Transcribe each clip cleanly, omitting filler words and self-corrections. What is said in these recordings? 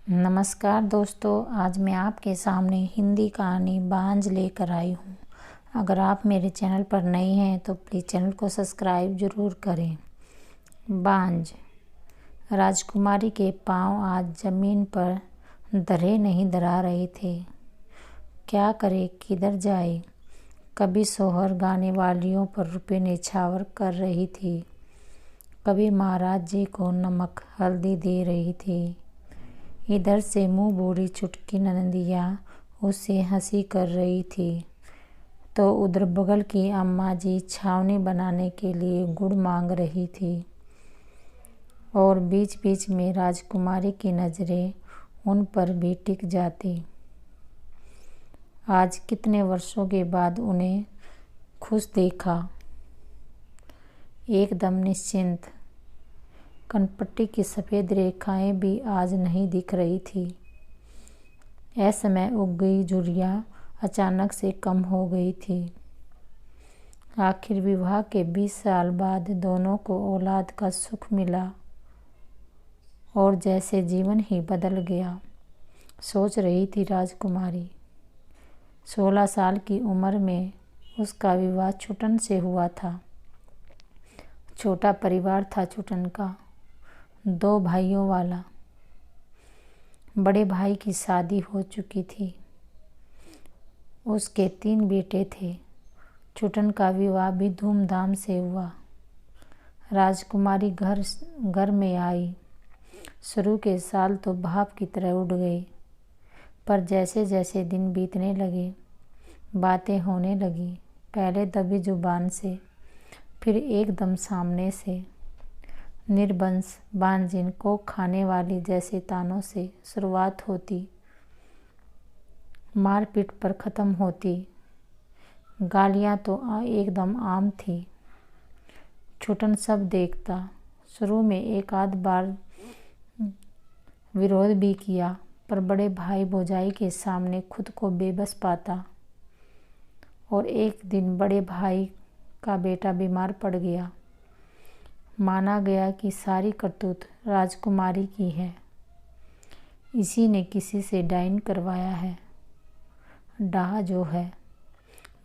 नमस्कार दोस्तों, आज मैं आपके सामने हिंदी कहानी बांझ लेकर आई हूँ। अगर आप मेरे चैनल पर नए हैं तो प्लीज़ चैनल को सब्सक्राइब ज़रूर करें। बांझ। राजकुमारी के पांव आज ज़मीन पर धरे नहीं धरा रहे थे। क्या करे, किधर जाए। कभी सोहर गाने वालियों पर रुपये न्यौछावर कर रही थी, कभी महाराज जी को नमक हल्दी दे रही थी। इधर से मुँह बूढ़ी चुटकी ननदिया उससे हंसी कर रही थी, तो उधर बगल की अम्मा जी छावनी बनाने के लिए गुड़ मांग रही थी। और बीच बीच में राजकुमारी की नज़रें उन पर भी टिक जाती। आज कितने वर्षों के बाद उन्हें खुश देखा, एकदम निश्चिंत। कनपट्टी की सफ़ेद रेखाएं भी आज नहीं दिख रही थी। असमय उग गई झुर्रियाँ अचानक से कम हो गई थी। आखिर विवाह के 20 साल बाद दोनों को औलाद का सुख मिला और जैसे जीवन ही बदल गया, सोच रही थी राजकुमारी। 16 साल की उम्र में उसका विवाह छुटन से हुआ था। छोटा परिवार था छुटन का, 2 भाइयों वाला। बड़े भाई की शादी हो चुकी थी, उसके 3 बेटे थे। छुटन का विवाह भी धूमधाम से हुआ। राजकुमारी घर में आई। शुरू के साल तो भाप की तरह उड़ गए, पर जैसे जैसे दिन बीतने लगे, बातें होने लगी। पहले दबी जुबान से, फिर एकदम सामने से। निर्बंस बांझिन को खाने वाली जैसे तानों से शुरुआत होती, मारपीट पर ख़त्म होती। गालियाँ तो एकदम आम थी। छुटन सब देखता। शुरू में एक आध बार विरोध भी किया, पर बड़े भाई भौजाई के सामने खुद को बेबस पाता। और एक दिन बड़े भाई का बेटा बीमार पड़ गया। माना गया कि सारी करतूत राजकुमारी की है, इसी ने किसी से डाइन करवाया है। डाह जो है,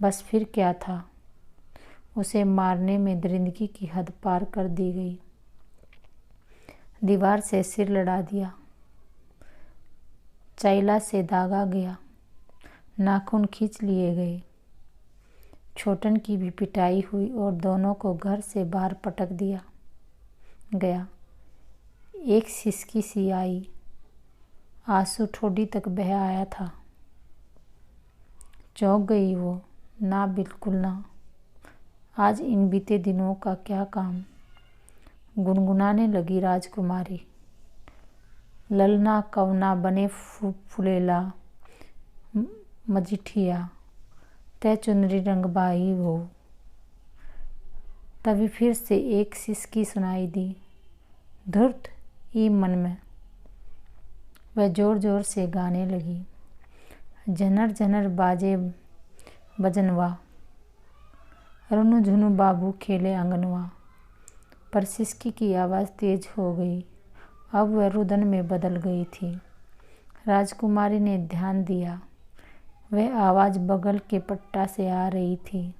बस फिर क्या था, उसे मारने में दरिंदगी की हद पार कर दी गई। दीवार से सिर लड़ा दिया, चैला से दागा गया, नाखून खींच लिए गए। छोटन की भी पिटाई हुई और दोनों को घर से बाहर पटक दिया गया। एक सिसकी सी आई, आंसू ठोडी तक बह आया था। चौंक गई वो। ना, बिल्कुल ना। आज इन बीते दिनों का क्या काम। गुनगुनाने लगी राजकुमारी। ललना कवना बने फुलेला मजिठिया, तय चुनरी रंग बाई हो। तभी फिर से एक सिसकी सुनाई दी, धुर्त ई मन में। वह जोर जोर से गाने लगी। झनर झनर बाजे बजनवा, रुनु झुनु बाबू खेले आंगनवा। पर सिसकी की आवाज़ तेज हो गई। अब वह रुदन में बदल गई थी। राजकुमारी ने ध्यान दिया, वह आवाज़ बगल के पट्टा से आ रही थी।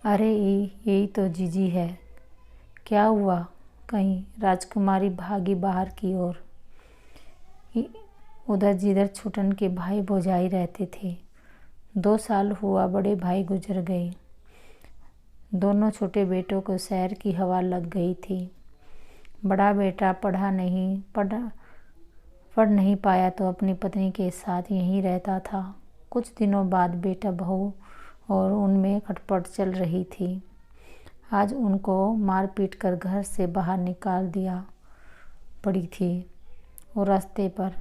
अरे यही तो जीजी है। क्या हुआ? कहीं राजकुमारी भागी बाहर की ओर। उधर जिधर छुटन के भाई भौजाई रहते थे। 2 साल हुआ बड़े भाई गुजर गए। दोनों छोटे बेटों को शहर की हवा लग गई थी। बड़ा बेटा पढ़ नहीं पाया तो अपनी पत्नी के साथ यहीं रहता था। कुछ दिनों बाद बेटा बहू और उनमें खटपट चल रही थी। आज उनको मार पीट कर घर से बाहर निकाल दिया पड़ी थी और रास्ते पर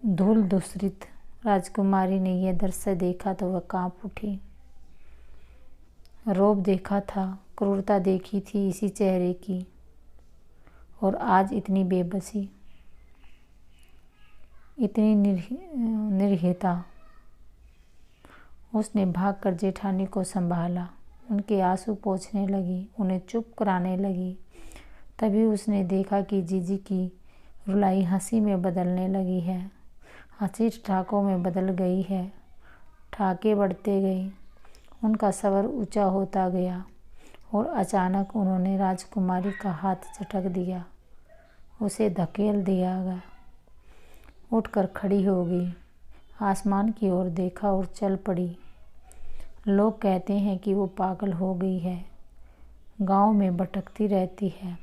धूल धूसरित। राजकुमारी ने यह दृश्य देखा तो वह कांप उठी। रौब देखा था, क्रूरता देखी थी इसी चेहरे की, और आज इतनी बेबसी, इतनी निर्हिता। उसने भागकर जेठानी को संभाला, उनके आंसू पोंछने लगी, उन्हें चुप कराने लगी। तभी उसने देखा कि जीजी की रुलाई हंसी में बदलने लगी है, हंसी ठहाकों में बदल गई है। ठहाके बढ़ते गए, उनका स्वर ऊंचा होता गया और अचानक उन्होंने राजकुमारी का हाथ झटक दिया, उसे धकेल दिया गया। उठकर खड़ी हो गई, आसमान की ओर देखा और चल पड़ी। लोग कहते हैं कि वो पागल हो गई है, गांव में भटकती रहती है,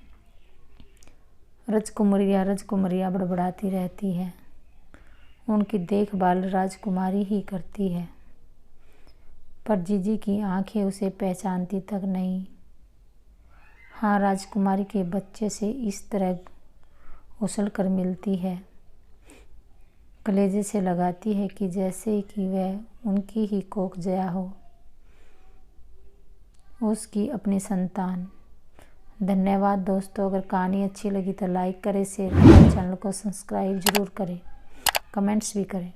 रजकुमरिया बड़बड़ाती रहती है। उनकी देखभाल राजकुमारी ही करती है, पर जीजी की आंखें उसे पहचानती तक नहीं। हाँ, राजकुमारी के बच्चे से इस तरह उछल कर मिलती है, कलेजे से लगाती है कि जैसे कि वह उनकी ही कोख जया हो, उसकी अपनी संतान। धन्यवाद दोस्तों। अगर कहानी अच्छी लगी तो लाइक करें, शेयर करें, चैनल को सब्सक्राइब जरूर करें, कमेंट्स भी करें।